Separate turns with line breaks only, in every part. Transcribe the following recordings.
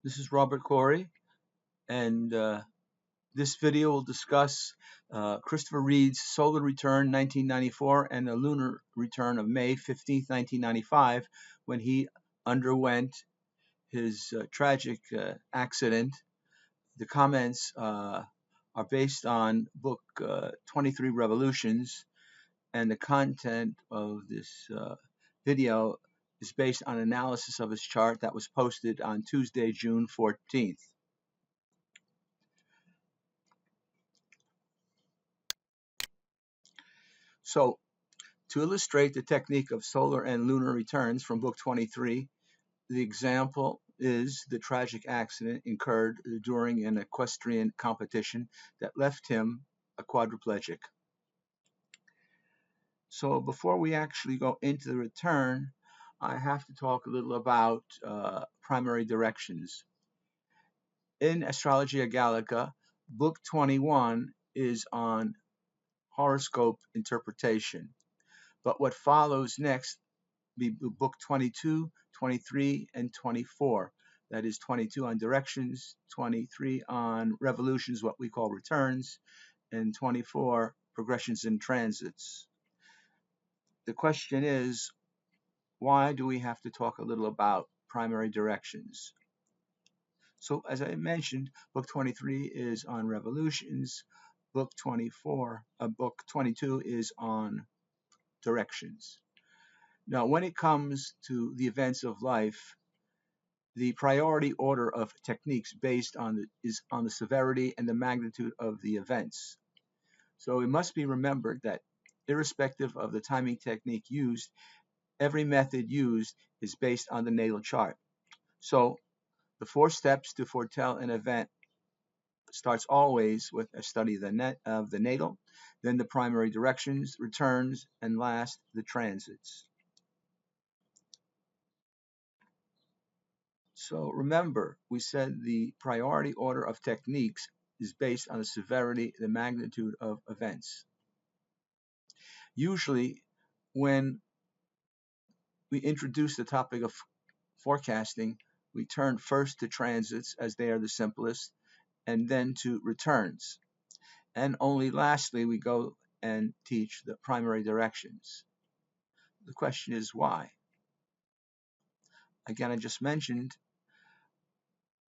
This is Robert Corey, and this video will discuss Christopher Reeve's solar return 1994 and a lunar return of May 15th, 1995, when he underwent his tragic accident. The comments are based on book 23 Revolutions, and the content of this video is based on analysis of his chart that was posted on Tuesday, June 14th. So, to illustrate the technique of solar and lunar returns from Book 23, the example is the tragic accident incurred during an equestrian competition that left him a quadriplegic. So before we actually go into the return, I have to talk a little about primary directions. In Astrologia Gallica, Book 21 is on horoscope interpretation, but what follows next be book 22, 23, and 24. That is 22 on directions, 23 on revolutions, what we call returns, and 24 progressions and transits. The question is, why do we have to talk a little about primary directions? So as I mentioned, book 23 is on revolutions, book 22 is on directions. Now, when it comes to the events of life, the priority order of techniques is on the severity and the magnitude of the events. So it must be remembered that irrespective of the timing technique used, every method used is based on the natal chart. So the 4 steps to foretell an event starts always with a study of the natal, then the primary directions, returns, and last, the transits. So remember, we said the priority order of techniques is based on the severity, the magnitude of events. Usually, when we introduce the topic of forecasting, we turn first to transits as they are the simplest, and then to returns. And only lastly, we go and teach the primary directions. The question is why? Again, I just mentioned,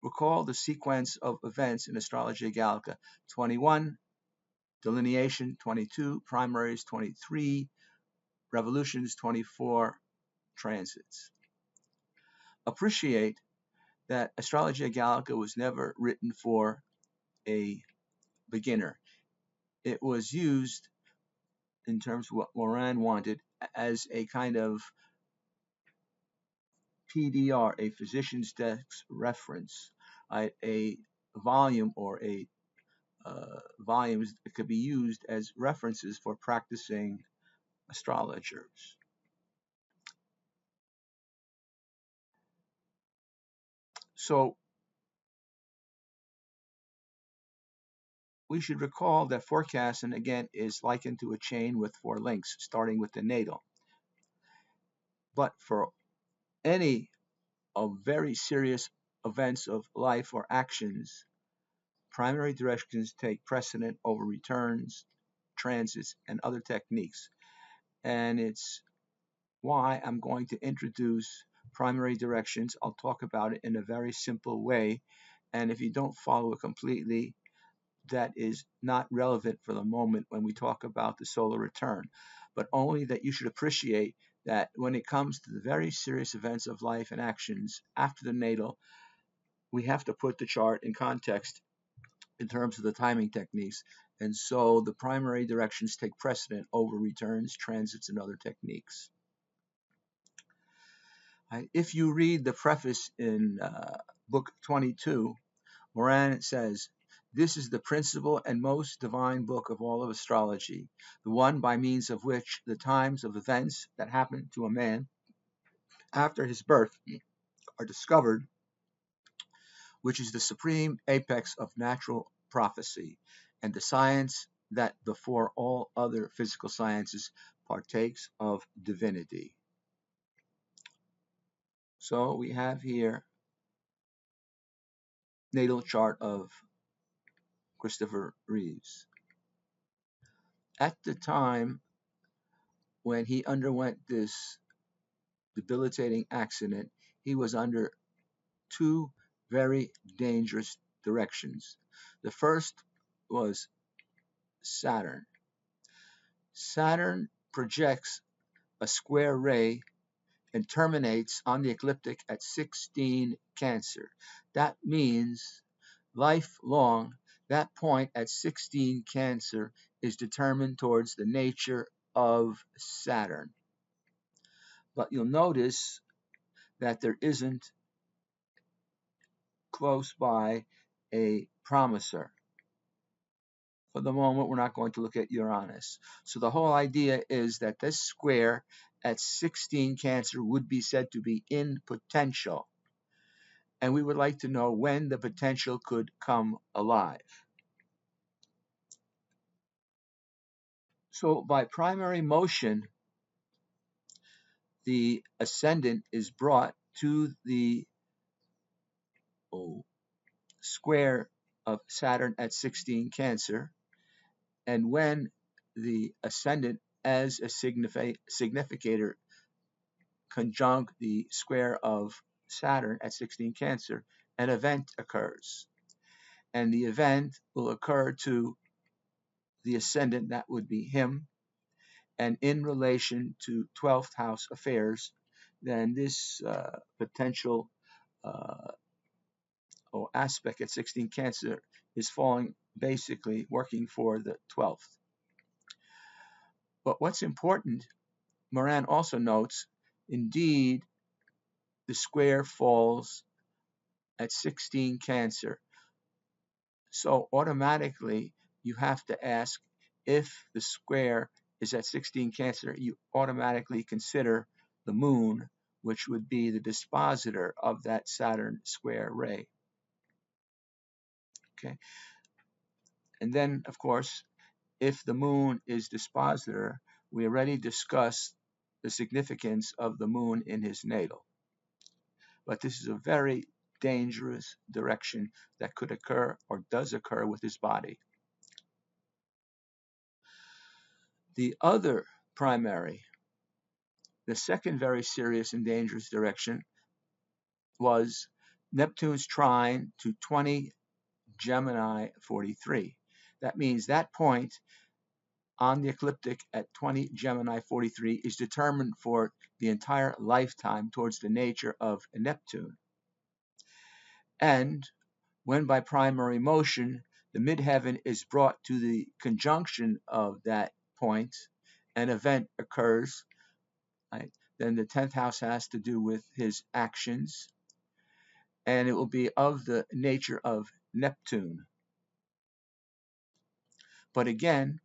recall the sequence of events in Astrologia Gallica. 21, delineation, 22, primaries, 23, revolutions, 24, transits. Appreciate that Astrologia Gallica was never written for a beginner. It was used, in terms of what Moran wanted, as a kind of PDR, a physician's desk reference, a volume or a volumes that could be used as references for practicing astrologers. So we should recall that forecasting, again, is likened to a chain with 4 links, starting with the natal. But for any of very serious events of life or actions, primary directions take precedent over returns, transits, and other techniques. And it's why I'm going to introduce primary directions. I'll talk about it in a very simple way. And if you don't follow it completely, that is not relevant for the moment when we talk about the solar return, but only that you should appreciate that when it comes to the very serious events of life and actions after the natal, we have to put the chart in context in terms of the timing techniques. And so the primary directions take precedent over returns, transits, and other techniques. If you read the preface in book 22, Moran says, "This is the principal and most divine book of all of astrology, the one by means of which the times of events that happen to a man after his birth are discovered, which is the supreme apex of natural prophecy, and the science that before all other physical sciences partakes of divinity." So we have here natal chart of Christopher Reeves. At the time when he underwent this debilitating accident, he was under two very dangerous directions. The first was Saturn. Saturn projects a square ray and terminates on the ecliptic at 16 Cancer. That means lifelong, that point at 16 Cancer is determined towards the nature of Saturn. But you'll notice that there isn't close by a promiser. For the moment, we're not going to look at Uranus. So the whole idea is that this square at 16 Cancer would be said to be in potential. And we would like to know when the potential could come alive. So by primary motion, the ascendant is brought to the square of Saturn at 16 Cancer. And when the ascendant as a significator conjunct the square of Saturn at 16 Cancer, an event occurs. And the event will occur to the ascendant, that would be him, and in relation to 12th house affairs, then this potential or aspect at 16 Cancer is falling, basically working for the 12th. But what's important, Moran also notes, indeed, the square falls at 16 Cancer. So automatically, you have to ask, if the square is at 16 Cancer, you automatically consider the moon, which would be the dispositor of that Saturn square ray. Okay. And then, of course, if the moon is dispositor, we already discussed the significance of the moon in his natal. But this is a very dangerous direction that could occur or does occur with his body. The other primary, the second very serious and dangerous direction, was Neptune's trine to 20 Gemini 43. That means that point on the ecliptic at 20 Gemini 43 is determined for the entire lifetime towards the nature of Neptune. And when by primary motion the midheaven is brought to the conjunction of that point, an event occurs, right? Then the 10th house has to do with his actions, and it will be of the nature of Neptune. But again,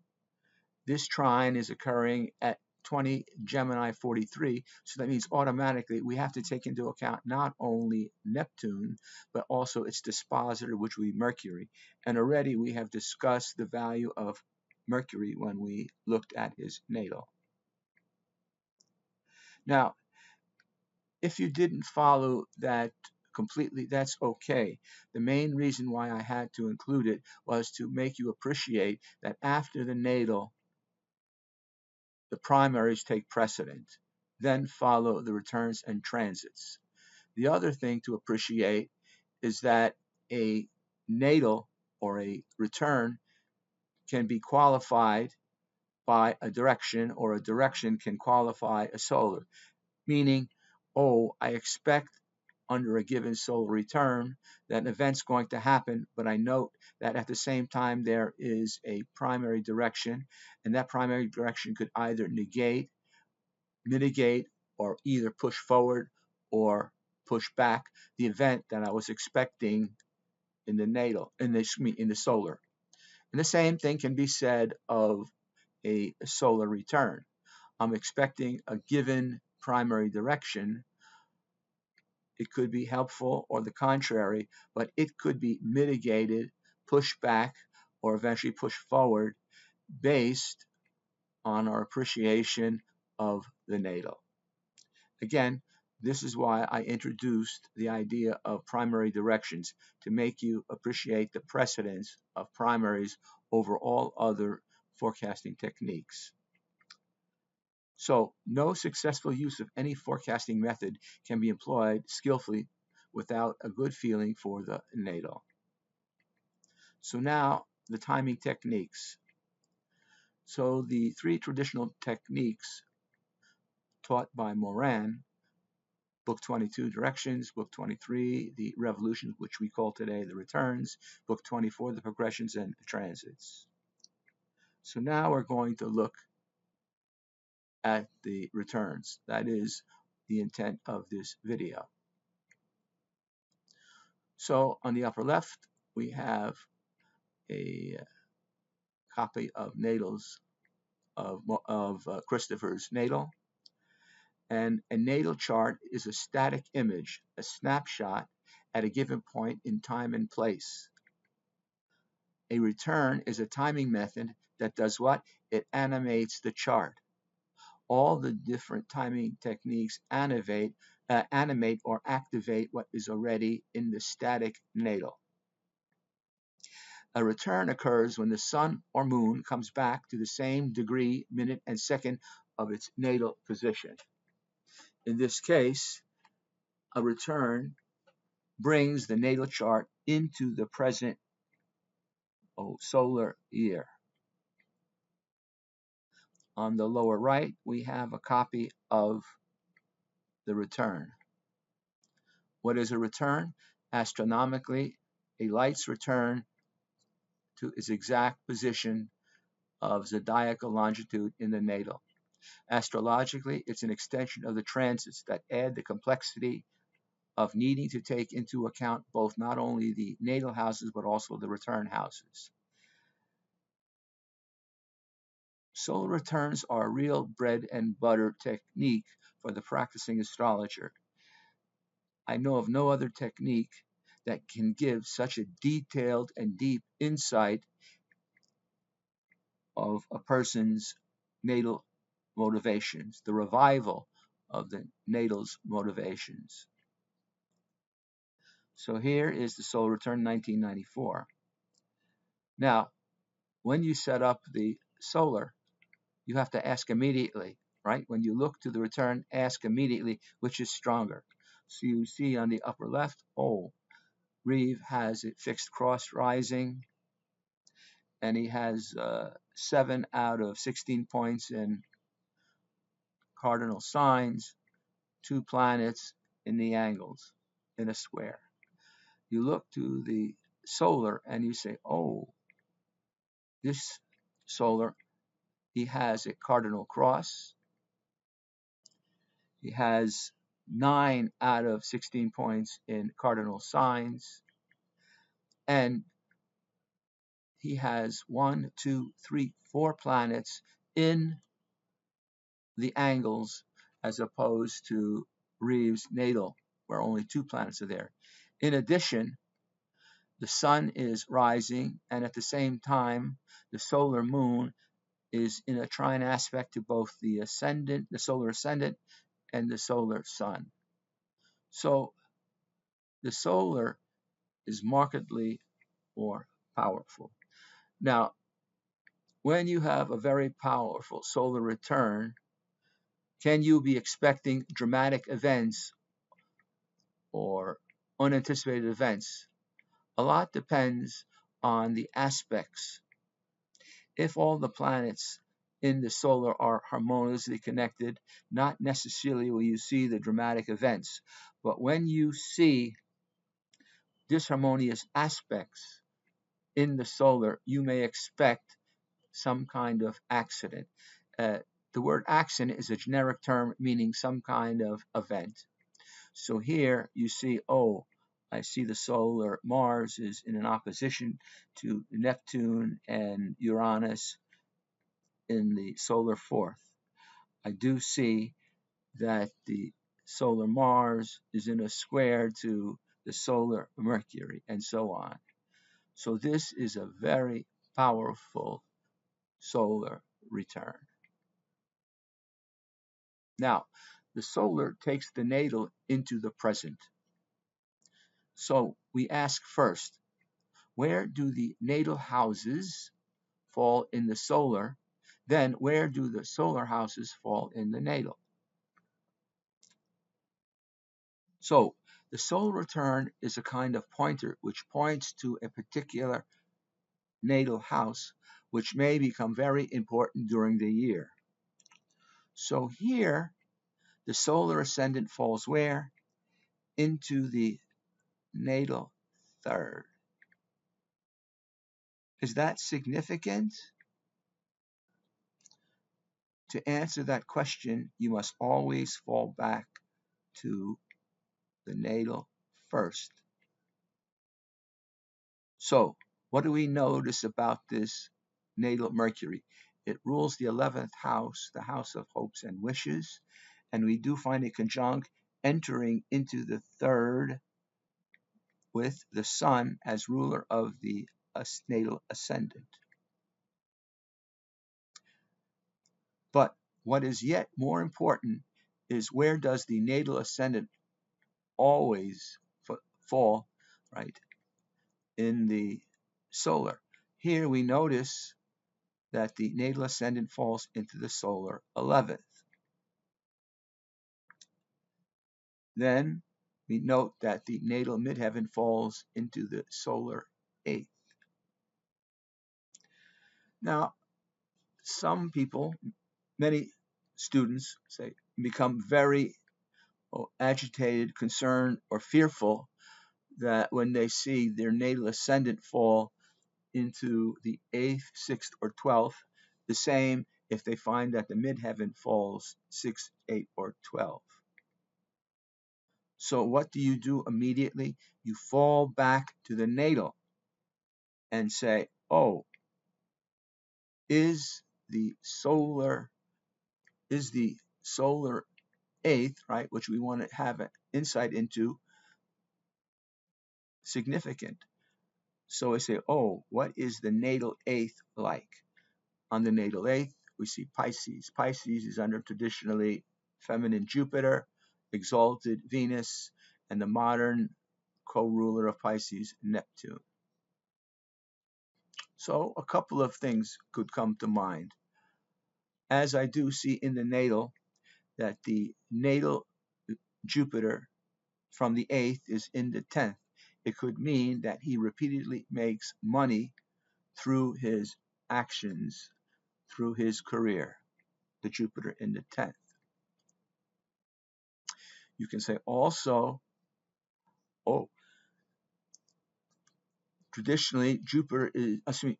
this trine is occurring at 20 Gemini 43, so that means automatically we have to take into account not only Neptune, but also its dispositor, which will be Mercury. And already we have discussed the value of Mercury when we looked at his natal. Now, if you didn't follow that completely, that's okay. The main reason why I had to include it was to make you appreciate that after the natal, the primaries take precedent, then follow the returns and transits. The other thing to appreciate is that a natal or a return can be qualified by a direction, or a direction can qualify a solar. Meaning, I expect under a given solar return that an event's going to happen, but I note that at the same time there is a primary direction, and that primary direction could either negate, mitigate, or either push forward or push back the event that I was expecting in the natal, in the solar. And the same thing can be said of a solar return. I'm expecting a given primary direction. It could be helpful or the contrary, but it could be mitigated, pushed back, or eventually pushed forward based on our appreciation of the natal. Again, This is why I introduced the idea of primary directions, to make you appreciate the precedence of primaries over all other forecasting techniques. So, no successful use of any forecasting method can be employed skillfully without a good feeling for the natal. So now, the timing techniques. So the three traditional techniques taught by Moran, Book 22, Directions, Book 23, the Revolutions, which we call today the Returns, Book 24, the Progressions and Transits. So now we're going to look at the returns. That is the intent of this video. So on the upper left, we have a copy of natals of Christopher's natal. And a natal chart is a static image, a snapshot at a given point in time and place. A return is a timing method that does what? It animates the chart. All the different timing techniques animate or activate what is already in the static natal. A return occurs when the sun or moon comes back to the same degree, minute, and second of its natal position. In this case, a return brings the natal chart into the present solar year. On the lower right, we have a copy of the return. What is a return? Astronomically, a light's return to its exact position of zodiacal longitude in the natal. Astrologically, it's an extension of the transits that add the complexity of needing to take into account both not only the natal houses but also the return houses. Solar returns are a real bread and butter technique for the practicing astrologer. I know of no other technique that can give such a detailed and deep insight of a person's natal motivations, the revival of the natal's motivations. So here is the solar return 1994. Now, when you set up the solar, you have to ask immediately, right? When you look to the return, ask immediately which is stronger. So you see on the upper left, Reeve has it fixed cross rising, and he has 7 out of 16 points in cardinal signs, 2 planets in the angles in a square. You look to the solar and you say, this solar, he has a cardinal cross. He has 9 out of 16 points in cardinal signs. And he has 1, 2, 3, 4 planets in the angles, as opposed to Reeve's natal, where only 2 planets are there. In addition, the sun is rising, and at the same time, the solar moon is in a trine aspect to both the ascendant, the solar ascendant, and the solar sun. So the solar is markedly more powerful. Now, when you have a very powerful solar return, can you be expecting dramatic events or unanticipated events? A lot depends on the aspects. If all the planets in the solar are harmoniously connected, not necessarily will you see the dramatic events. But when you see disharmonious aspects in the solar, you may expect some kind of accident. The word accident is a generic term meaning some kind of event. So here you see, I see the solar Mars is in an opposition to Neptune and Uranus in the solar fourth. I do see that the solar Mars is in a square to the solar Mercury, and so on. So this is a very powerful solar return. Now, the solar takes the natal into the present. So we ask first, where do the natal houses fall in the solar? Then where do the solar houses fall in the natal? So the solar return is a kind of pointer which points to a particular natal house, which may become very important during the year. So here, the solar ascendant falls where? Into the natal third. Is that significant? To answer that question, you must always fall back to the natal first. So, what do we notice about this natal Mercury? It rules the 11th house, the house of hopes and wishes, and we do find a conjunct entering into the third with the Sun as ruler of the natal ascendant. But what is yet more important is, where does the natal ascendant always fall, right, in the solar? Here we notice that the natal ascendant falls into the solar 11th. Then we note that the natal midheaven falls into the solar 8th. Now, some people, many students, say, become very agitated, concerned, or fearful that when they see their natal ascendant fall into the 8th, 6th, or 12th, the same if they find that the midheaven falls 6, 8, or 12. So what do you do immediately? You fall back to the natal and say, oh, is the solar 8th, right, which we want to have an insight into, significant? So I say, oh, what is the natal 8th like? On the natal 8th, we see Pisces. Pisces is under traditionally feminine Jupiter, exalted Venus, and the modern co-ruler of Pisces, Neptune. So a couple of things could come to mind. As I do see in the natal that the natal Jupiter from the 8th is in the 10th, it could mean that he repeatedly makes money through his actions, through his career, the Jupiter in the 10th. You can say also, oh, traditionally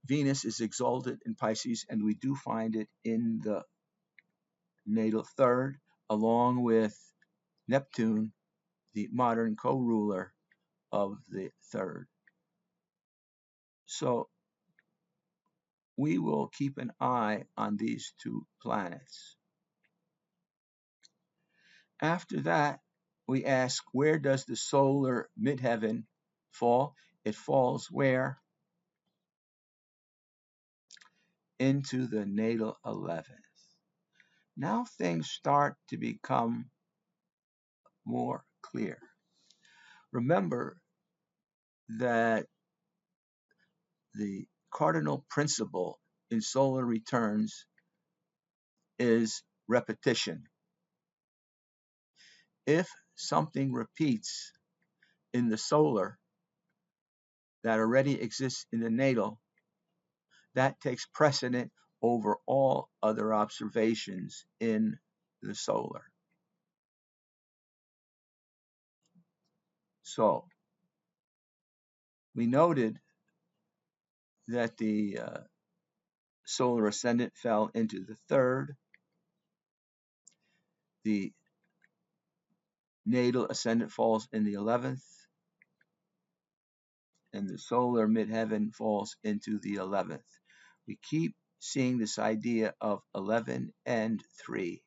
Venus is exalted in Pisces, and we do find it in the natal third, along with Neptune, the modern co-ruler of the third. So we will keep an eye on these two planets. After that, we ask, where does the solar midheaven fall? It falls where? Into the natal 11th. Now things start to become more clear. Remember that the cardinal principle in solar returns is repetition. If something repeats in the solar that already exists in the natal, that takes precedent over all other observations in the solar. So we noted that the solar ascendant fell into the third, the natal ascendant falls in the 11th, and the solar midheaven falls into the 11th. We keep seeing this idea of 11 and 3.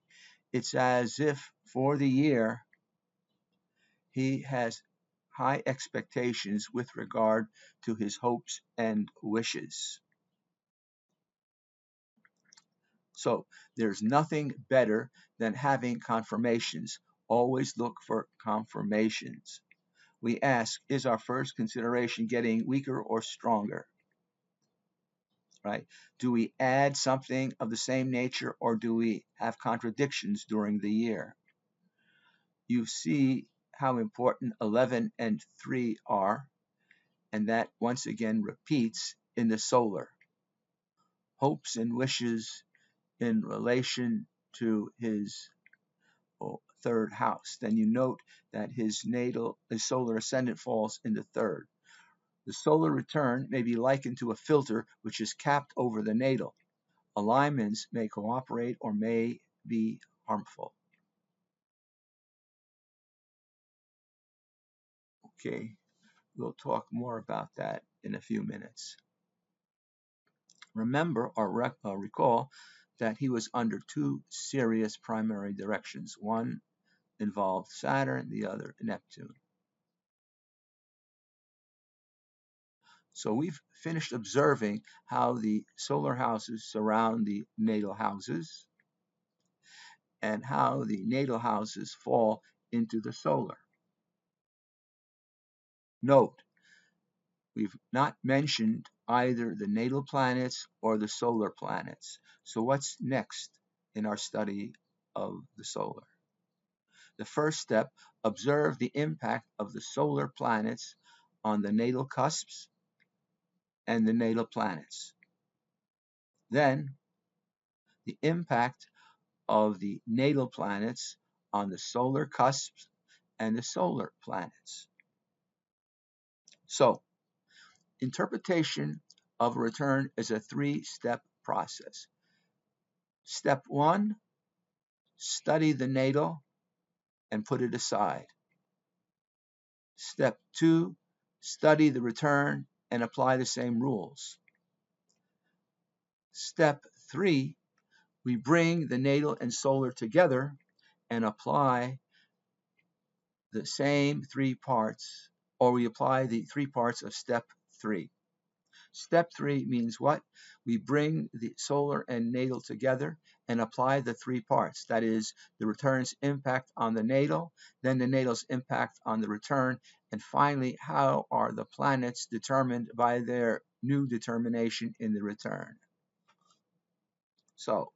It's as if for the year he has high expectations with regard to his hopes and wishes. So there's nothing better than having confirmations. Always look for confirmations. We ask, is our first consideration getting weaker or stronger? Right? Do we add something of the same nature, or do we have contradictions during the year? You see how important 11 and 3 are, and that once again repeats in the solar. Hopes and wishes in relation to his third house. Then you note that his solar ascendant falls in the third. The solar return may be likened to a filter which is capped over the natal. Alignments may cooperate or may be harmful. Okay, we'll talk more about that in a few minutes. Remember or recall that he was under two serious primary directions. One involved Saturn, the other Neptune. So we've finished observing how the solar houses surround the natal houses and how the natal houses fall into the solar. Note, we've not mentioned either the natal planets or the solar planets. So what's next in our study of the solar? The first step, observe the impact of the solar planets on the natal cusps and the natal planets. Then, the impact of the natal planets on the solar cusps and the solar planets. So, interpretation of a return is a three-step process. Step one, study the natal and put it aside. Step two, study the return and apply the same rules. Step three, we bring the natal and solar together and apply the same three parts, or we apply the three parts of step three. Step three means what? We bring the solar and natal together and apply the three parts. That is, the return's impact on the natal, then the natal's impact on the return, and finally, how are the planets determined by their new determination in the return. So,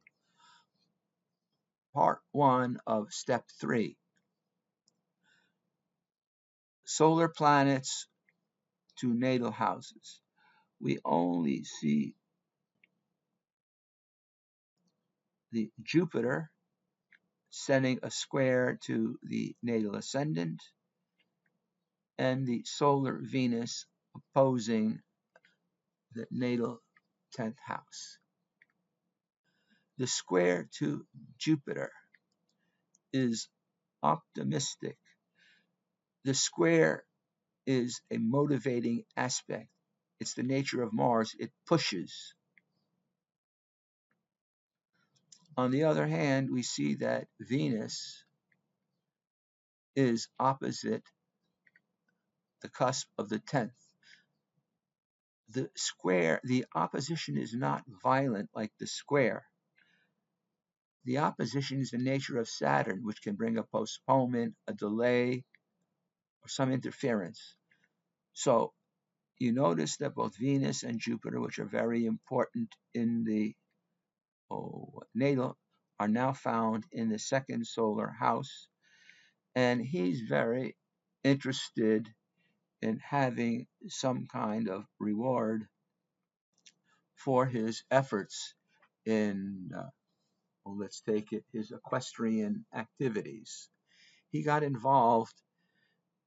part one of step three. Solar planets to natal houses. We only see the Jupiter sending a square to the natal ascendant and the solar Venus opposing the natal 10th house. The square to Jupiter is optimistic. The square is a motivating aspect. It's the nature of Mars. It pushes. On the other hand, we see that Venus is opposite the cusp of the 10th. The square, the opposition is not violent like the square. The opposition is the nature of Saturn, which can bring a postponement, a delay, or some interference. So you notice that both Venus and Jupiter, which are very important in the natal, are now found in the second solar house. And he's very interested in having some kind of reward for his efforts in, let's take it, his equestrian activities. He got involved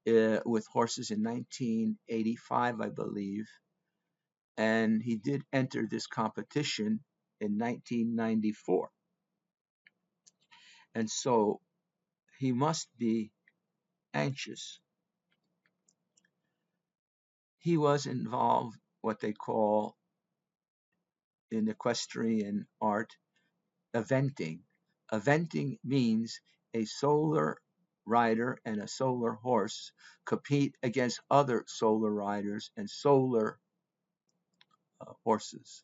with horses in 1985, I believe, and he did enter this competition in 1994. And so he must be anxious. He was involved what they call in equestrian art eventing. Eventing means a solar rider and a solar horse compete against other solar riders and solar horses.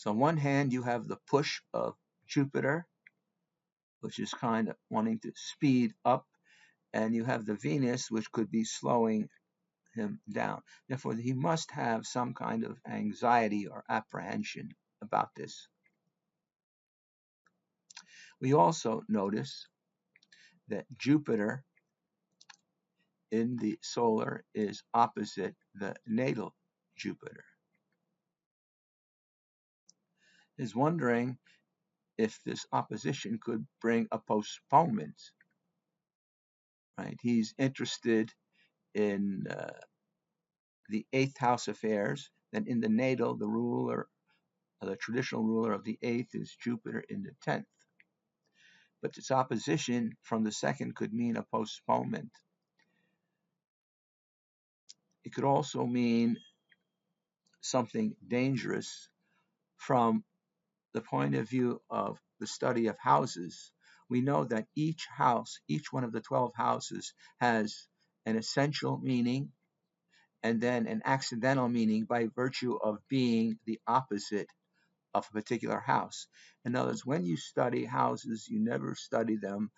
So on one hand, you have the push of Jupiter, which is kind of wanting to speed up, and you have the Venus, which could be slowing him down. Therefore, he must have some kind of anxiety or apprehension about this. We also notice that Jupiter in the solar is opposite the natal Jupiter. He's wondering if this opposition could bring a postponement. Right? He's interested in the eighth house affairs. Then in the natal, the traditional ruler of the eighth is Jupiter in the 10th. But this opposition from the second could mean a postponement. It could also mean something dangerous from the point of view of the study of houses. We know that each house, each one of the 12 houses, has an essential meaning and then an accidental meaning by virtue of being the opposite of a particular house. In other words, when you study houses, you never study them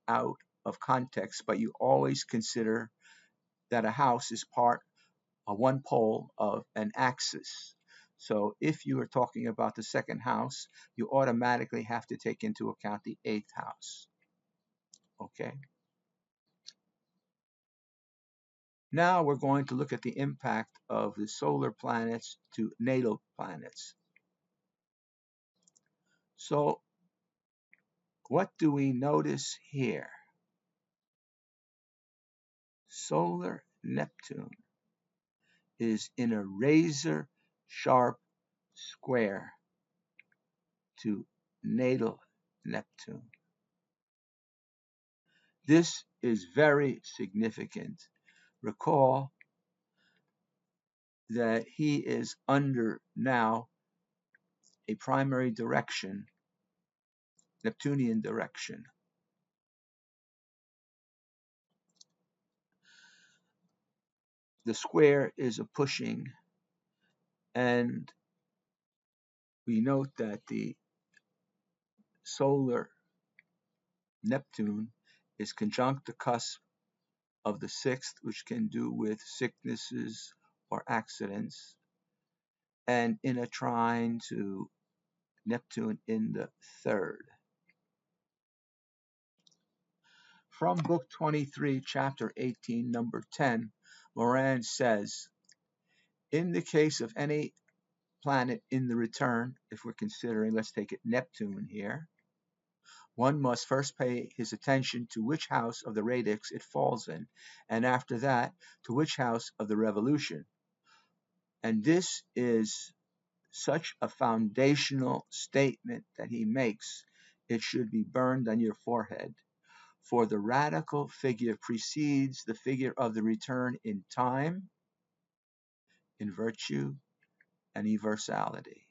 out of context, but you always consider that a house is part of one pole of an axis. So if you are talking about the second house, you automatically have to take into account the eighth house. Okay. Now we're going to look at the impact of the solar planets to natal planets. So what do we notice here? Solar Neptune is in a razor sharp square to natal Neptune. This is very significant. Recall that he is under now a primary direction, Neptunian direction. The square is a pushing, and we note that the solar Neptune is conjunct the cusp of the sixth, which can do with sicknesses or accidents, and in a trine to Neptune in the third. From Book 23, Chapter 18, Number 10, Moran says, in the case of any planet in the return, if we're considering, let's take it Neptune here, one must first pay his attention to which house of the radix it falls in, and after that, to which house of the revolution. And this is such a foundational statement that he makes, it should be burned on your forehead. For the radical figure precedes the figure of the return in time, in virtue, and universality.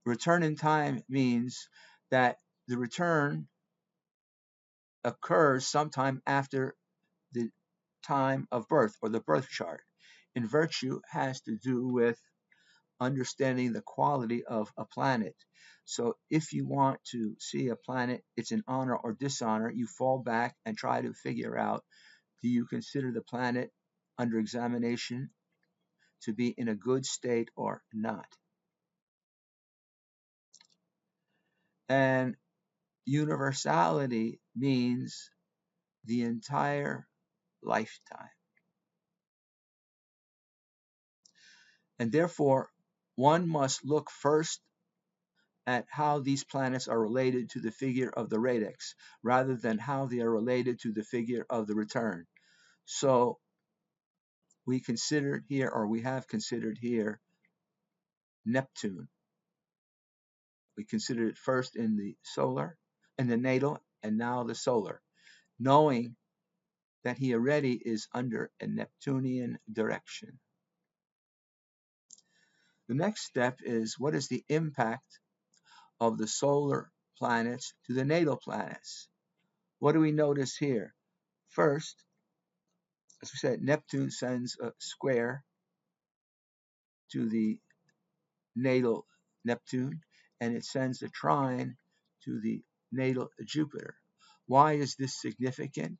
Return in time means that the return occurs sometime after the time of birth or the birth chart. In virtue has to do with understanding the quality of a planet. So if you want to see a planet, it's an honor or dishonor, you fall back and try to figure out, do you consider the planet under examination to be in a good state or not? And universality means the entire lifetime. And therefore, one must look first at how these planets are related to the figure of the radix, rather than how they are related to the figure of the return. So we considered here, or we have considered here, Neptune. We considered it first in the solar, in the natal, and now the solar, knowing that he already is under a Neptunian direction. The next step is, what is the impact of the solar planets to the natal planets? What do we notice here? First, as we said, Neptune sends a square to the natal Neptune, and it sends a trine to the natal Jupiter. Why is this significant?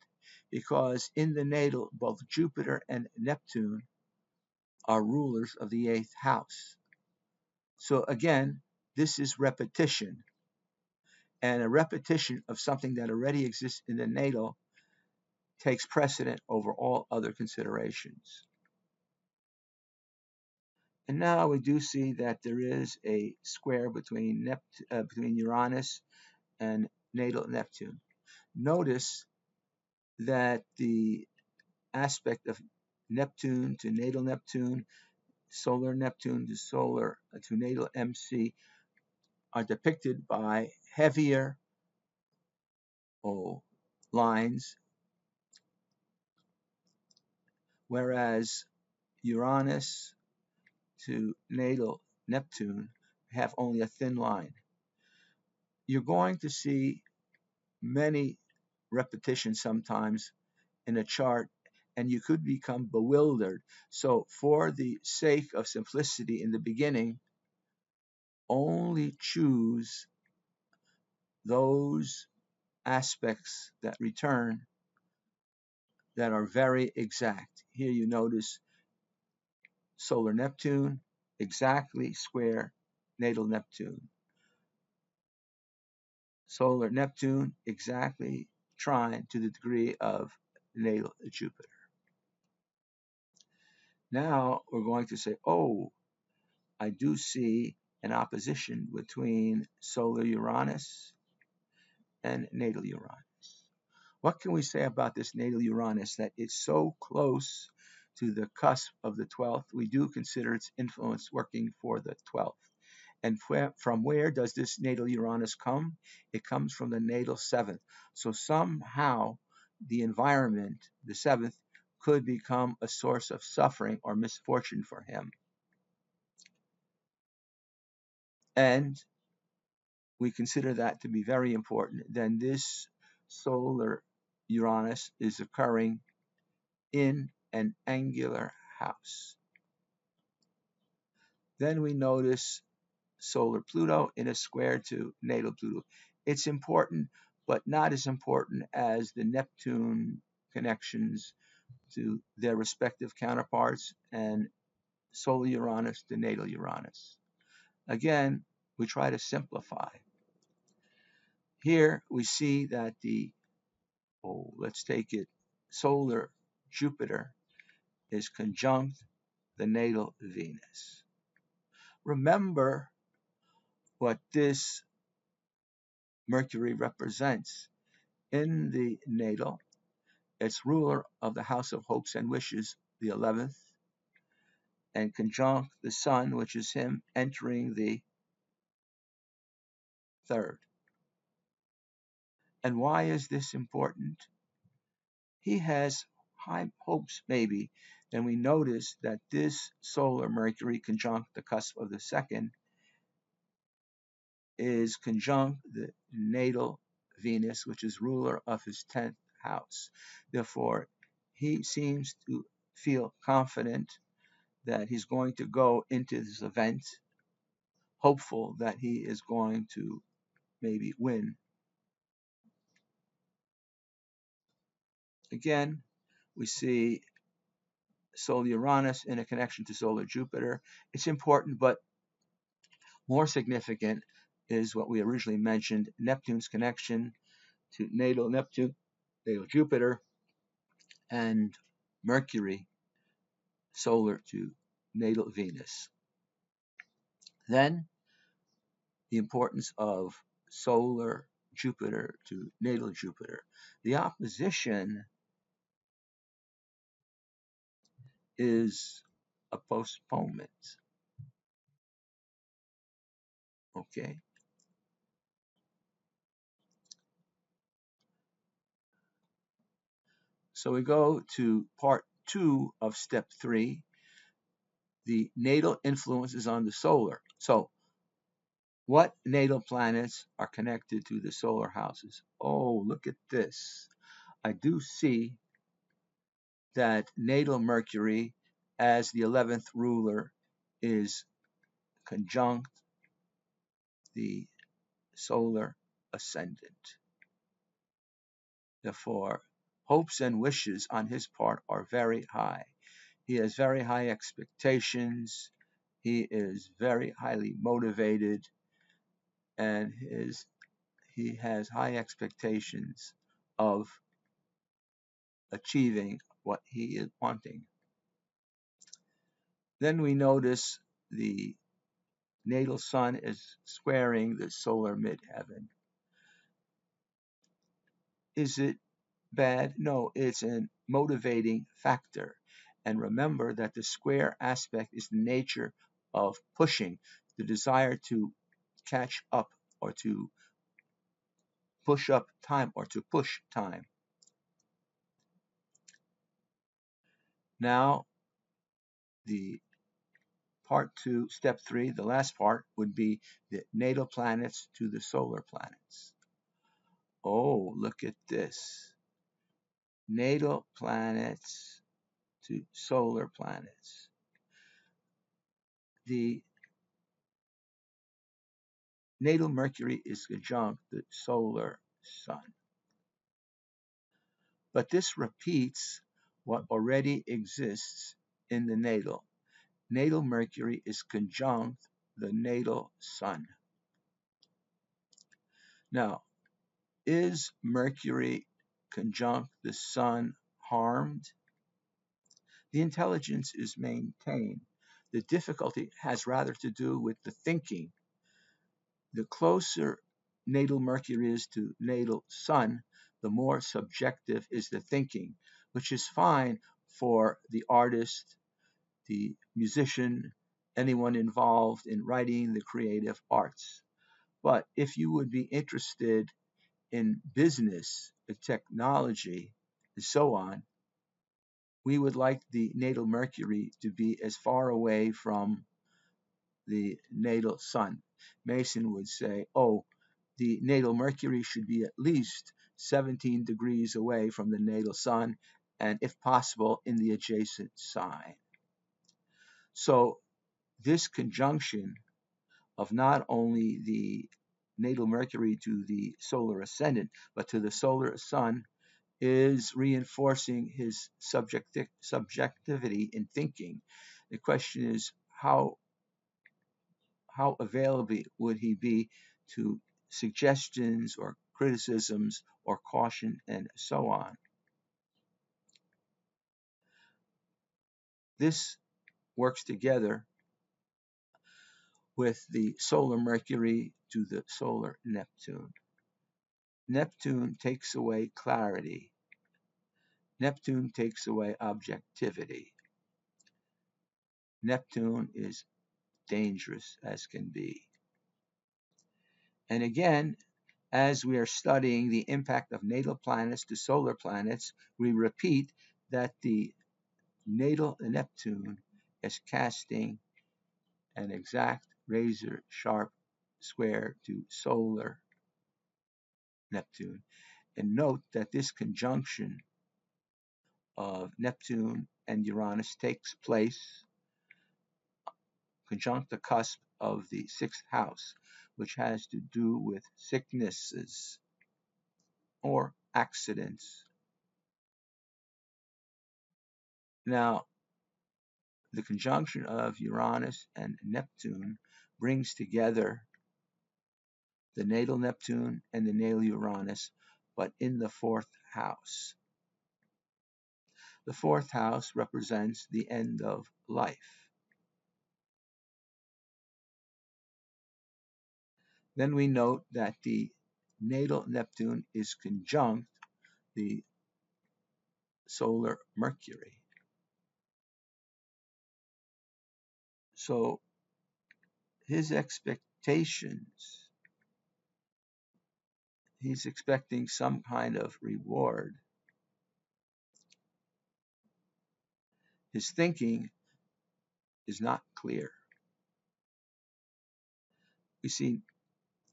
Because in the natal, both Jupiter and Neptune are rulers of the 8th house. So again, this is repetition. And a repetition of something that already exists in the natal takes precedent over all other considerations. And now we do see that there is a square between Uranus and natal Neptune. Notice that the aspect of Neptune to natal Neptune, solar Neptune to natal MC are depicted by heavier lines, whereas Uranus to natal Neptune have only a thin line. You're going to see many repetitions sometimes in a chart, and you could become bewildered. So for the sake of simplicity in the beginning, only choose those aspects that return that are very exact. Here you notice solar Neptune exactly square natal Neptune. Solar Neptune exactly trine to the degree of natal Jupiter. Now we're going to say, oh, I do see an opposition between solar Uranus and natal Uranus. What can we say about this natal Uranus that it's so close to the cusp of the 12th? We do consider its influence working for the 12th. And from where does this natal Uranus come? It comes from the natal 7th. So somehow the environment, the 7th, could become a source of suffering or misfortune for him. And we consider that to be very important. Then this solar Uranus is occurring in an angular house. Then we notice solar Pluto in a square to natal Pluto. It's important, but not as important as the Neptune connections to their respective counterparts and solar Uranus to natal Uranus. Again, we try to simplify. Here we see that let's take it, solar Jupiter is conjunct the natal Venus. Remember what this Mercury represents. In the natal, it's ruler of the house of hopes and wishes, the 11th, and conjunct the Sun, which is him entering the 3rd. And why is this important? He has high hopes, maybe, and we notice that this solar Mercury conjunct the cusp of the 2nd is conjunct the natal Venus, which is ruler of his 10th house. Therefore, he seems to feel confident that he's going to go into this event, hopeful that he is going to maybe win. Again, we see solar Uranus in a connection to solar Jupiter. It's important, but more significant is what we originally mentioned, Neptune's connection to natal Neptune, natal Jupiter, and Mercury, solar to natal Venus. Then the importance of solar Jupiter to natal Jupiter. The opposition is a postponement. Okay. So we go to part 2 of step 3. The natal influences on the solar. So what natal planets are connected to the solar houses? Oh, look at this. I do see that natal Mercury, as the 11th ruler, is conjunct the solar ascendant. Therefore, hopes and wishes on his part are very high. He has very high expectations. He is very highly motivated, and he has high expectations of achieving what he is wanting. Then we notice the natal sun is squaring the solar midheaven. Is it bad? No, it's a motivating factor. And remember that the square aspect is the nature of pushing, the desire to catch up or to push up time or to push time. Now, the part 2, step 3, the last part would be the natal planets to the solar planets. Oh, look at this. Natal planets to solar planets. The natal Mercury is conjunct the solar sun. But this repeats what already exists in the natal. Natal Mercury is conjunct the natal sun. Now, is Mercury conjunct the sun harmed? The intelligence is maintained. The difficulty has rather to do with the thinking. The closer natal Mercury is to natal sun, the more subjective is the thinking, which is fine for the artist, the musician, anyone involved in writing the creative arts. But if you would be interested in business, technology, and so on, we would like the natal Mercury to be as far away from the natal sun. Mason would say, oh, the natal Mercury should be at least 17 degrees away from the natal sun, and if possible, in the adjacent sign. So this conjunction of not only the natal Mercury to the solar ascendant, but to the solar sun, is reinforcing his subjectivity in thinking. The question is, how available would he be to suggestions or criticisms or caution and so on? This works together with the solar Mercury to the solar Neptune. Neptune takes away clarity. Neptune takes away objectivity. Neptune is dangerous as can be. And again, as we are studying the impact of natal planets to solar planets, we repeat that the natal Neptune is casting an exact razor sharp square to solar Neptune. And note that this conjunction of Neptune and Uranus takes place conjunct the cusp of the sixth house, which has to do with sicknesses or accidents. Now, the conjunction of Uranus and Neptune brings together the natal Neptune and the natal Uranus, but in the fourth house. The fourth house represents the end of life. Then we note that the natal Neptune is conjunct the solar Mercury. So his expectations, he's expecting some kind of reward. His thinking is not clear. We see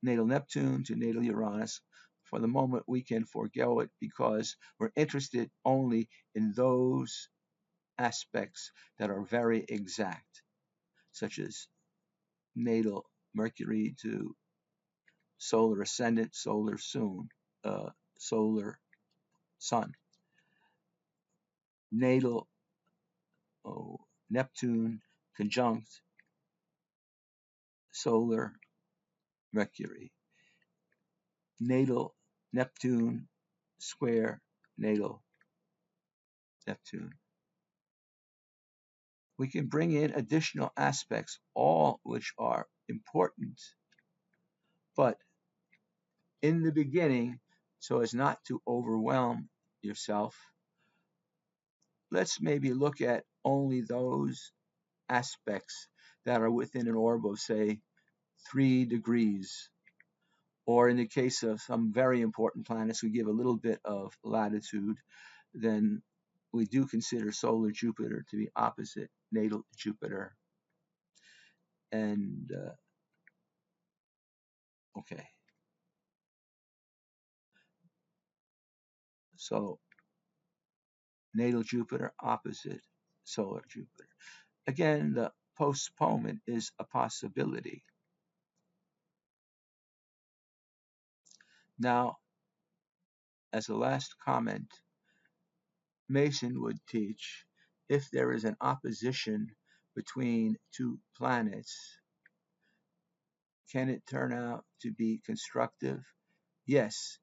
natal Neptune to natal Uranus. For the moment, we can forego it because we're interested only in those aspects that are very exact, such as natal Mercury to solar ascendant, solar sun. Natal Neptune conjunct solar Mercury. Natal Neptune square natal Neptune. We can bring in additional aspects, all which are important, but in the beginning, so as not to overwhelm yourself, let's maybe look at only those aspects that are within an orb of, say, 3 degrees. Or in the case of some very important planets, we give a little bit of latitude, then we do consider solar Jupiter to be opposite natal Jupiter. And, okay. So, natal Jupiter opposite solar Jupiter. Again, the postponement is a possibility. Now, as a last comment, Mason would teach if there is an opposition between 2 planets, can it turn out to be constructive? Yes,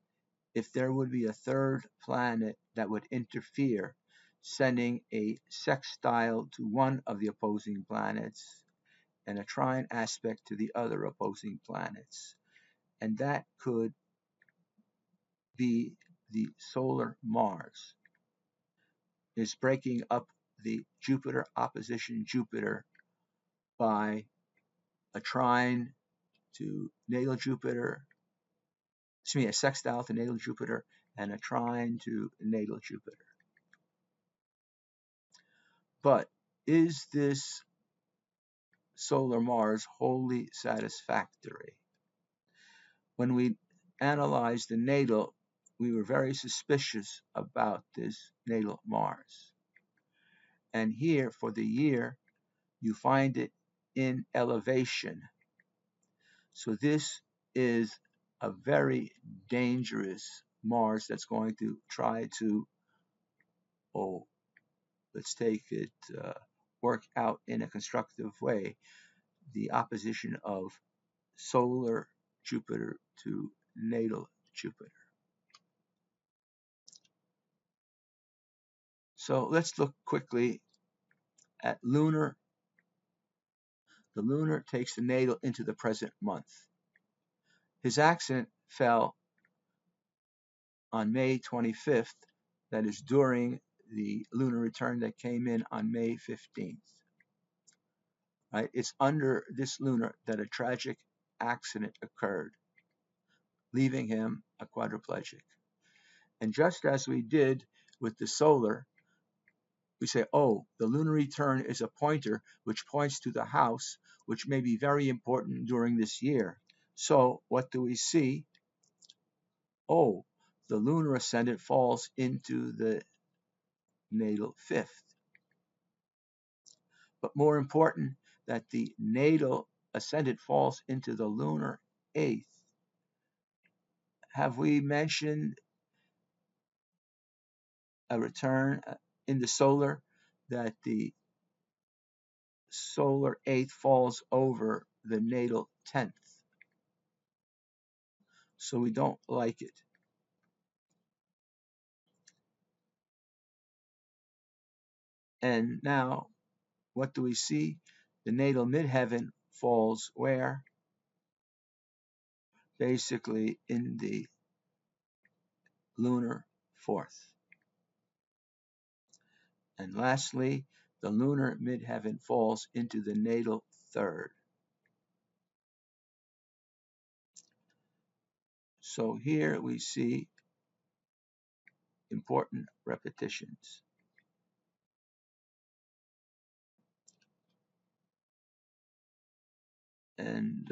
if there would be a 3rd planet that would interfere, sending a sextile to one of the opposing planets and a trine aspect to the other opposing planets. And that could be the solar Mars, is breaking up the Jupiter opposition Jupiter by a trine to natal Jupiter, a sextile to natal Jupiter and a trine to natal Jupiter. But is this solar Mars wholly satisfactory? When we analyzed the natal, we were very suspicious about this natal Mars. And here, for the year, you find it in elevation. So this is a very dangerous Mars that's going to try to, let's take it, work out in a constructive way, the opposition of solar Jupiter to natal Jupiter. So let's look quickly at lunar. The lunar takes the natal into the present month. His accident fell on May 25th, that is during the lunar return that came in on May 15th. Right? It's under this lunar that a tragic accident occurred, leaving him a quadriplegic. And just as we did with the solar, we say, oh, the lunar return is a pointer which points to the house, which may be very important during this year. So what do we see? Oh, the lunar ascendant falls into the natal 5th. But more important, that the natal ascendant falls into the lunar 8th. Have we mentioned a return in the solar that the solar 8th falls over the natal 10th? So we don't like it. And now, what do we see? The natal midheaven falls where? Basically in the lunar 4th. And lastly, the lunar midheaven falls into the natal 3rd. So here we see important repetitions. And